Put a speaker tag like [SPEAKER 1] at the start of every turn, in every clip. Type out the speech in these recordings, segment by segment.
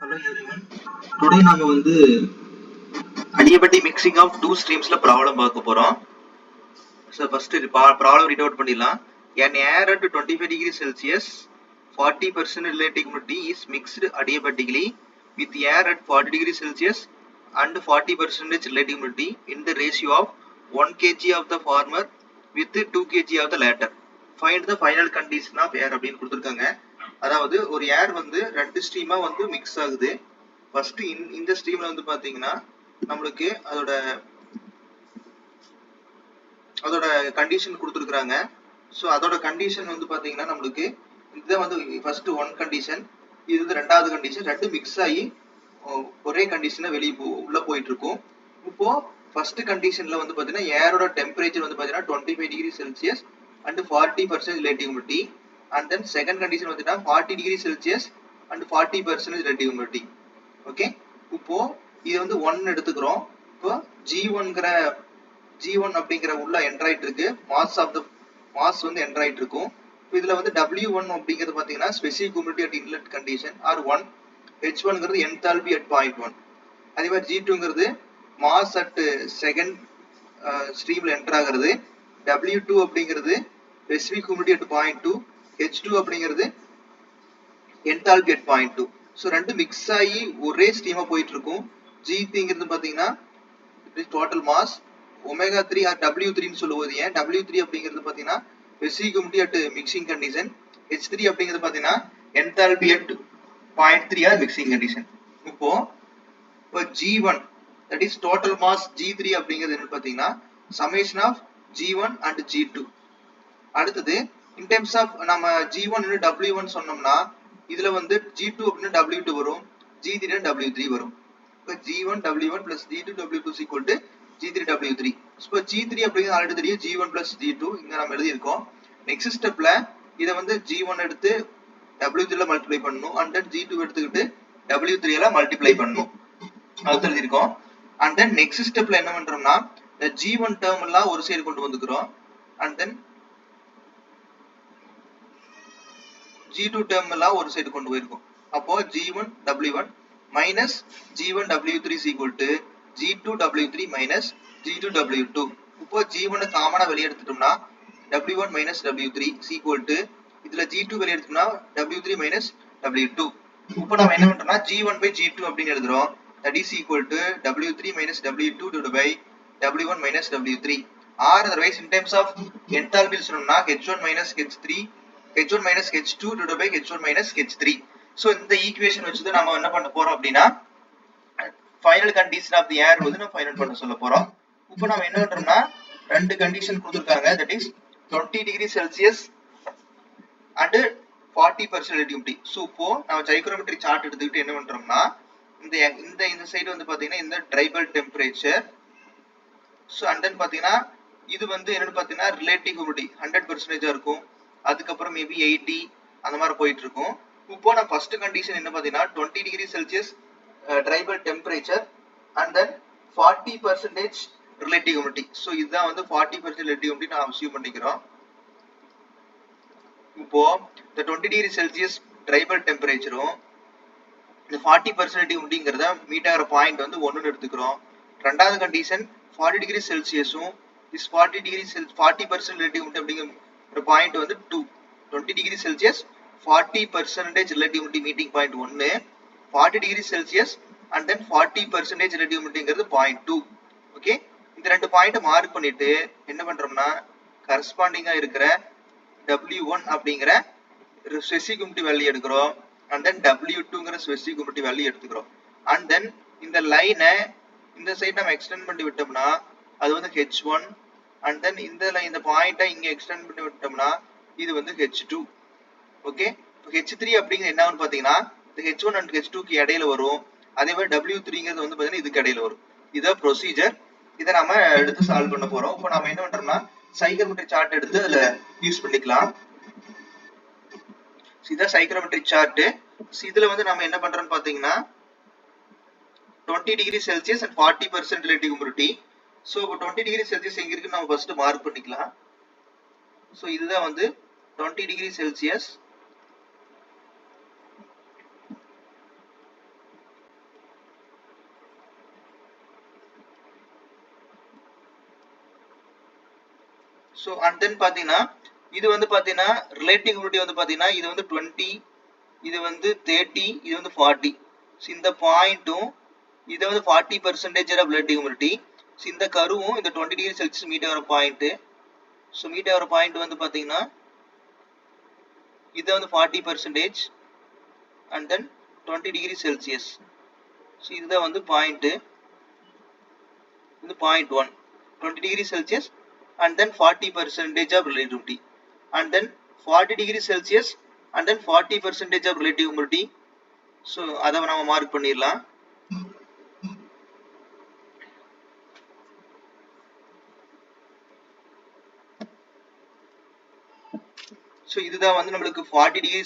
[SPEAKER 1] Hello everyone. Today நாம adiabatic mixing of two streamsல problem பார்க்க போறோம். So first problem read out பண்ணிடலாம். An air at 25 degrees Celsius 40% relative humidity is mixed adiabatically with air at 40 degrees Celsius and 40% relative humidity in the ratio of 1 kg of the former with 2 kg of the latter. Find the final condition of air அப்படின்னு கொடுத்திருக்காங்க. அதாவது ஒரு ஏர் ரெண்டு ஸ்ட்ரீமா mix ஆகுது. First இந்த ஸ்ட்ரீம்ல பாத்தீங்கன்னா நம்மளுக்கு அதோட கண்டிஷன் கொடுத்துருக்காங்க. ஸோ அதோட கண்டிஷன் பாத்தீங்கன்னா நம்மளுக்கு இதுதான் ஃபர்ஸ்ட் ஒன் கண்டிஷன், இது ரெண்டாவது கண்டிஷன். ரெண்டு மிக்ஸ் ஆகி ஒரே கண்டிஷனை உள்ள போயிட்டு இருக்கும். இப்போ ஃபர்ஸ்ட் கண்டிஷன்ல பாத்தீங்கன்னா ஏரோட டெம்பரேச்சர் பாத்தீங்கன்னா 25 degree Celsius and 40% relative humidity. And then second condition 40 degree Celsius and 40% relative humidity. Okay, இப்போ இது 1 எடுத்துக்கிறோம். இப்போ G1 அப்படிங்கிற உள்ள என்டர் ஆயிட்டு இருக்கு. மாஸ் என்டர் ஆயிட்டு இருக்கும். இதுல W1 அப்படிங்கிறது பாத்தீங்கன்னா specific humidity at inlet condition or 1. H1ங்கிறது என்தால்பி அட் 0.1. அதே மாதிரி G2ங்கிறது மாஸ் அட் செகண்ட் ஸ்ட்ரீம்ல என்டர் ஆகிறது. W2 அப்படிங்கிறது ஸ்பெசிபிக் ஹியூமிடிட்டி அட் 0.2. H2 அப்படிங்கிறது என்தால்பி அட் 0.2. ஸோ ரெண்டு மிக்ஸ் ஆகி ஒரே ஸ்ட்ரீமா போயிட்டு இருக்கும். G3ங்கிறது பாத்தீங்கன்னா டோட்டல் மாஸ். ஒமேகா 3 ஆர் W3ன்னு சொல்லுவது ஏன் W3 அப்படிங்கிறது பாத்தீங்கன்னா specific humidity at mixing condition. H3 அப்படிங்கிறது பாத்தீங்கன்னா enthalpy at 0.3 or mixing condition. இப்போ G1 that is total mass G3 அப்படிங்கிறது என்ன பாத்தீங்கன்னா summation of G1 and G2. அடுத்தது in terms of நம்ம G1 and W1 சொன்னோம்னா இதுல G2 அப்படின்னா W2 வரும், G3 W3 வரும். இப்போ G1 W1 plus G2 W2 is equal to G3 W3. இப்போ G3 அப்படிங்கிறது ஆல்ரெடி தெரியும், G1 plus G2 இங்க நம்ம எழுதி இருக்கோம். நெக்ஸ்ட் ஸ்டெப்ல இத G1 எடுத்து W3 ல மல்டிப்ளை பண்ணனும் and then G2 எடுத்துக்கிட்டு W3 ல மல்டிப்ளை பண்ணனும். அது எழுதி இருக்கோம். and then next ஸ்டெப்ல என்ன பண்றோம்னா the G1 term எல்லாம் ஒரு சைடு கொண்டு வந்துக்கிறோம் and then G2 term எல்லாம் ஒரு சைடு கொண்டு போயிருக்கும். அப்போ G1 W1 minus G1 W3 is equal to G2 W3 minus G2 W2. இப்போ G1 காமனா வெளிய எடுத்துட்டோம்னா W1 minus W3 is equal to இதுல G2 வெளிய எடுத்தோம்னா W3 minus W2. இப்போ நாம என்ன பண்றோம்னா G1 by G2 அப்படினு எழுதுறோம். That is equal to W3 minus W2 divided by W1 minus W3. Or otherwise in terms of enthalpy சொன்னோம்னா H1 minus H1 minus H2 divided by H1 minus H3. So இந்த equation வச்சு தான் நாம என்ன பண்ண போறோம் அப்படினா ஃபைனல் கண்டிஷன் ஆஃப் தி ஏர் நம்ம ஃபைனல் பண்ண சொல்ல போறோம். இப்போ நாம என்ன பண்றோம்னா ரெண்டு கண்டிஷன் கொடுத்திருக்காங்க. that is 20 degree Celsius and 40% relative humidity. So இப்போ நாம சைக்ரோமெட்ரிக் சார்ட் எடுத்துக்கிட்டு என்ன பண்றோம்னா இந்த சைடு பாத்தீங்கன்னா இந்த tribal temperature. so and then பாத்தீங்கன்னா இது என்னன்னு பாத்தீங்கன்னா ரிலேட்டிவ் ஹியூமிடிட்டி 100% இருக்கும். அதுக்கப்புறம் மேபி 80 அந்த மாதிரி போயிட்டு இருக்கும். இப்போ நான் ஃபர்ஸ்ட் கண்டிஷன் என்ன பாத்தீங்கன்னா 20 degree Celsius tribal temperature and then 40% relative humidity. So இதுதான் 40% ரிலேட்டிவ் ஹியூமிடிட்டி நான் அஸ்யூம் பண்ணிக்கிறோம். இப்போ இந்த 20 டிகிரி செல்சியஸ் ட்ரைபல் டெம்பரேச்சரும் இந்த 40% ரிலேட்டிவ் ஹியூமிடிட்டிங்கிறத மீட் ஆகிற பாயிண்ட் 1ன்னு எடுத்துக்கிறோம். ரெண்டாவது கண்டிஷன் 40 டிகிரி செல்சியஸும் இஸ் 40% ரிலேட்டிவ் ஹியூமிடிட்டி அப்படிங்கிற point 2. 20 degree Celsius 40% relative humidity meeting point 1, 40 degree Celsius and then 40% relative ஹியூமிடிட்டிங்கிறது பாயிண்ட் 2. ஓகே, இந்த ரெண்டு பாயிண்ட் மார்க் பண்ணிட்டு என்ன பண்றோம்னா கரஸ்பாண்டிங்கா இருக்கிற W1 அப்படிங்கிற ஸ்பெசிபிக் ஹியூமிடிட்டி வேல்யூ எடுக்கிறோம் and then W2ங்கிற ஸ்பெசிபிக் ஹியூமிடிட்டி வேல்யூ எடுத்துக்கிறோம். and then இந்த லைனை இந்த சைடு நம்ம எக்ஸ்டெண்ட் பண்ணி விட்டோம்னா அது H1 and then இந்த பாயிண்ட்டை இங்க எக்ஸ்டெண்ட் பண்ணி விட்டோம்னா இது H2. ஓகே, H3 அப்படிங்கிறது என்னன்னு பாத்தீங்கன்னா இந்த H1 and H2க்கு இடையில வரும். அதே மாதிரி W3ங்கிறது பாத்தீங்கன்னா இதுக்கு இடையில வரும். இதான் ப்ரொசீஜர். இதை நாம எடுத்து சால்வ் பண்ண போறோம். இப்போ நாம என்ன பண்றோம்னா சைக்ரோமெட்ரிக் சார்ட் எடுத்து அதுல யூஸ் பண்ணிக்கலாம். இதான் சைக்ரோமெட்ரிக் சார்ட். இதுல நாம என்ன பண்றோம்னு பாத்தீங்கன்னா 20 degree Celsius and 40% relative humidity. So இப்போ 20 டிகிரி செல்சியஸ் எங்க இருக்குன்னு நம்ம ஃபர்ஸ்ட் மார்க் பண்ணிக்கலாம். ஸோ இதுதான் 20 degree Celsius so and then பார்த்தீங்கன்னா இது வந்து பார்த்தீங்கன்னா ரிலேட்டிவ் ஹியூமிடிட்டி வந்து பார்த்தீங்கன்னா இது வந்து 20, இது வந்து 30, இது வந்து 40. ஸோ இந்த பாயிண்ட்டும் இது வந்து 40% ஆஃப் ரிலேட்டிவ் ஹியூமிடிட்டி. ஸோ இந்த கருவும் இந்த 20 டிகிரி செல்சியஸ் மீட் ஆகிற பாயிண்ட். ஸோ மீட் ஆகிற பாயிண்ட் வந்து பார்த்தீங்கன்னா இது வந்து 40% and then 20 degree Celsius. So இதுதான் வந்து பாயிண்ட். இது point 1 20 degree Celsius and then 40% of relativity and then 40 degree Celsius and then 40% of relative humidity. So அதை நாம மார்க் பண்ணிடலாம். ஸோ இதுதான் வந்து நம்மளுக்கு 40 degree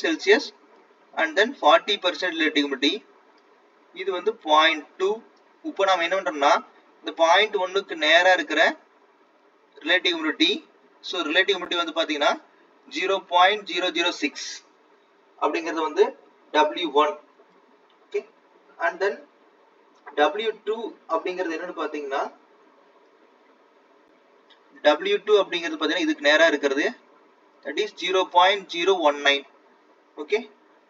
[SPEAKER 1] Celsius and then 40% relative humidity. இது வந்து 0.2. இப்போ நாம என்ன பண்றோம்னா இந்த 0.1க்கு நேரா இருக்கிற relative humidity. So relative humidity வந்து பார்த்தீங்கன்னா 0.006 அப்படிங்கிறது வந்து W1. Okay and then W2 அப்படிங்கிறது என்னன்னு பார்த்தீங்கன்னா W2 அப்படிங்கிறது பார்த்தீங்கன்னா இதுக்கு நேராக இருக்கிறது தட் இஸ் 0.019. ஓகே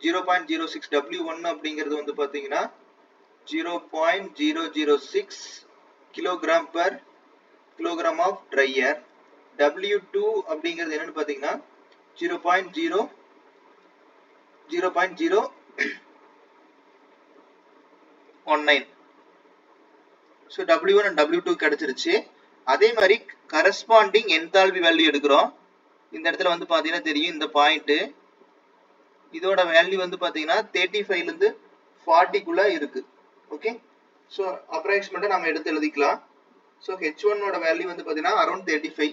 [SPEAKER 1] 0.06 W1 அப்படிங்கிறது வந்து பார்த்தீங்கன்னா 0.006 kilogram per kilogram of dry air. W2 அப்படிங்கிறது என்னன்னு பார்த்தீங்கன்னா 0.019. ஸோ W1 and W2 கிடைச்சிருச்சு. அதே மாதிரி கரஸ்பாண்டிங் என்தால்பி வேல்யூ எடுக்கிறோம். இந்த இடத்துல வந்து பார்த்தீங்கன்னா தெரியும் இந்த பாயிண்ட் இதோட வேல்யூ வந்து பார்த்தீங்கன்னா 35லேருந்து 40க்குள்ள இருக்கு. ஓகே ஸோ அப்ராக்சிமேட்டாக நம்ம எடுத்து எழுதிக்கலாம். ஸோ H1 ஓட வேல்யூ வந்து பார்த்தீங்கன்னா அரௌண்ட் 35,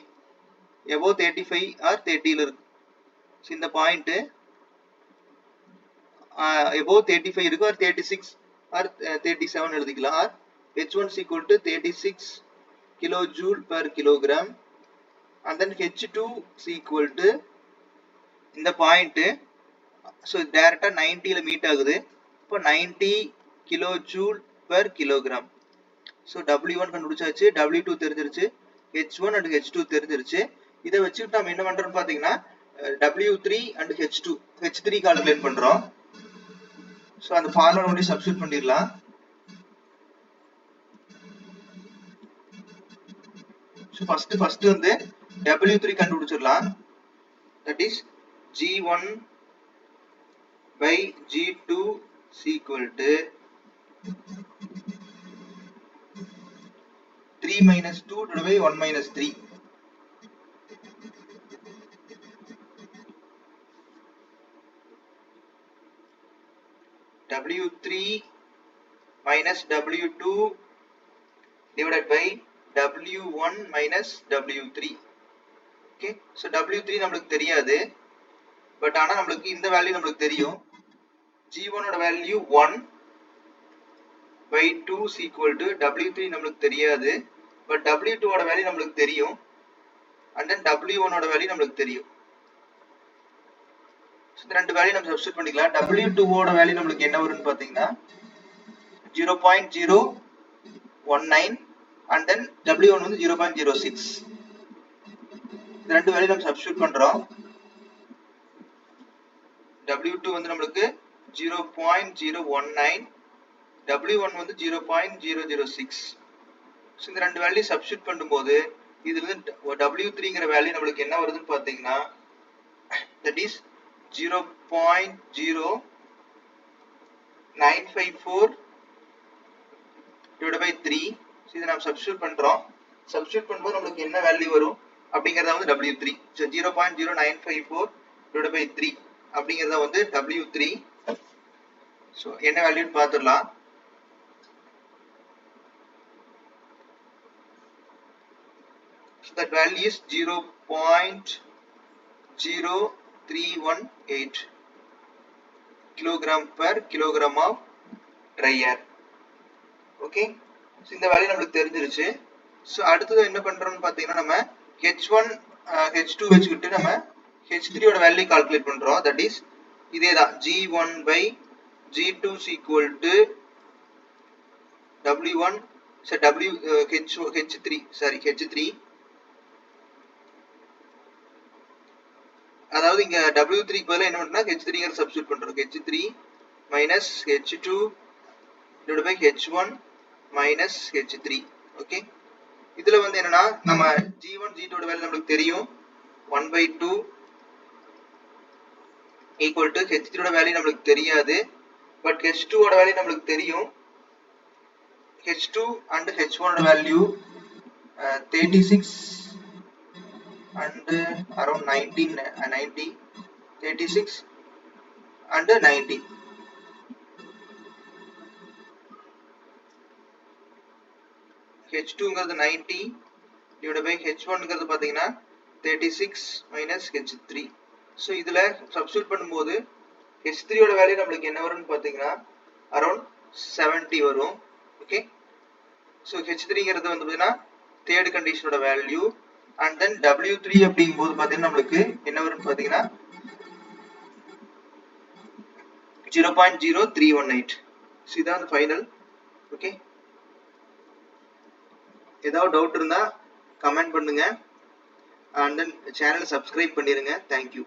[SPEAKER 1] எபோவ் 35 ஆர் 30ல இருக்கு. ஸோ இந்த பாயிண்ட் எபோவ் 35 இருக்கு ஆர் 36 ஆர் 37 எழுதிக்கலாம். Or H1 is equal to 36 kilojoule per kilogram and then H2 is equal to இந்த பாயிண்ட் ஸோ டைரக்டா 90ல மீட் ஆகுது. இப்போ 90 kilojoule per kilogram. So W1 கண்டுபிடிச்சாச்சு, W2 தெரிஞ்சிருச்சு, H1 and H2 தெரிஞ்சிருச்சு. இதை வச்சுட்டு நம்ம என்ன பண்றோம்னு பாத்தீங்கன்னா W3 and H3 கால்குலேட் பண்றோம். ஸோ அந்த ஃபார்முலா மட்டும் சப்ஸ்டிட்யூட் பண்ணிடலாம். ஸோ ஃபர்ஸ்ட் வந்து W3 கண்டுபிடிச்சிடலாம். That is G1 by G2 is equal to 3 minus 2 divided by 1 minus 3. W3 minus W2 divided by W1 minus W3. Okay, so W3 நம்மளுக்கு தெரியாது, but ஆனா நம்மளுக்கு இந்த வேல்யூ நம்மளுக்கு தெரியும். G1 ஓட value 1 by 2 is equal to W3 நம்மளுக்கு தெரியாது, பட் W2 ஓட வேல்யூ நம்மளுக்கு தெரியும் and then W1 ஓட வேல்யூ நம்மளுக்கு தெரியும். இந்த ரெண்டு வேல்யூ நம்ம சப்ஸ்டிட்யூட் பண்ணிக்கலாம். W2 ஓட வேல்யூ நம்மளுக்கு என்ன வரும்னு பாத்தீங்கன்னா 0.019 and then W1 வந்து 0.06. இந்த ரெண்டு வேல்யூ நம்ம சப்ஸ்டிட்யூட் பண்றோம். W2 வந்து நம்மளுக்கு 0.019, W1 வந்து 0.006. ஸோ இந்த ரெண்டு வேல்யூ சப்ஸ்டிட்யூட் பண்ணும்போது இதுல இருந்து W3ங்கிற வேல்யூ நம்மளுக்கு என்ன வருதுன்னு பாத்தீங்கன்னா that is 0.0954 divided by 3. So இதை நம்ம சப்ஸ்டிட்யூட் பண்றோம். சப்ஸ்டிட்யூட் பண்ணும்போது நம்மளுக்கு என்ன வேல்யூ வரும் அப்படிங்கறத வந்து W3. ஸோ 0.0954 divided by 3 அப்படிங்கறத வந்து W3. ஸோ என்ன வேல்யூன்னு பார்த்துடலாம். So that value is 0.0318 kilogram per kilogram of dry air. Okay, so இந்த வேல்யூ நமக்கு தெரிஞ்சிருச்சு. ஸோ அடுத்தது என்ன பண்றோம்னு பாத்தீங்கன்னா நம்ம H1 H2 வச்சுக்கிட்டு நம்ம H3 ஓட வேல்யூ கால்குலேட் பண்றோம். தட் இஸ் இதேதான் G1 by G2 is equal to W1 So H3 அதாவது இங்க W3 க்கு பதிலா என்ன பண்றோம்னா H3 ங்கற சப்ஸ்டிட்யூட் பண்றோம். H3 minus H2 divided by H1 minus H3. Okay, இதுல வந்து என்னன்னா நம்ம G1 G2 ஓட வேல்யூ நமக்கு தெரியும். 1/2 equal to H3 ஓட வேல்யூ நமக்கு தெரியாது. பட் H2 ஓட வேல்யூ நமக்கு தெரியும். H2 and H1 ஓட value 36 and around 90 36 and 90. H2 ங்கிறது 90 divided by H1 ங்கிறது பாத்தீங்கன்னா 36 minus H3. சோ இதுல சப்ஸ்டிட்யூட் பண்ணும்போது H3 ஓட வேல்யூ நமக்கு என்ன வரும்னு பாத்தீங்கன்னா around 70 வரும். ஓகே, சோ H3 ங்கிறது வந்து பாத்தீங்கன்னா தேர்ட் கண்டிஷனோட வேல்யூ. and then W3 அப்படிங்கும்போது பாத்தீங்கன்னா நமக்கு என்ன வரும்னு பாத்தீங்கன்னா 0.0318. சோ இதான் ஃபைனல். ஓகே, ஏதாவது டவுட் இருந்தா கமெண்ட் பண்ணுங்க and then சேனலை சப்ஸ்கிரைப் பண்ணிருங்க. Thank you.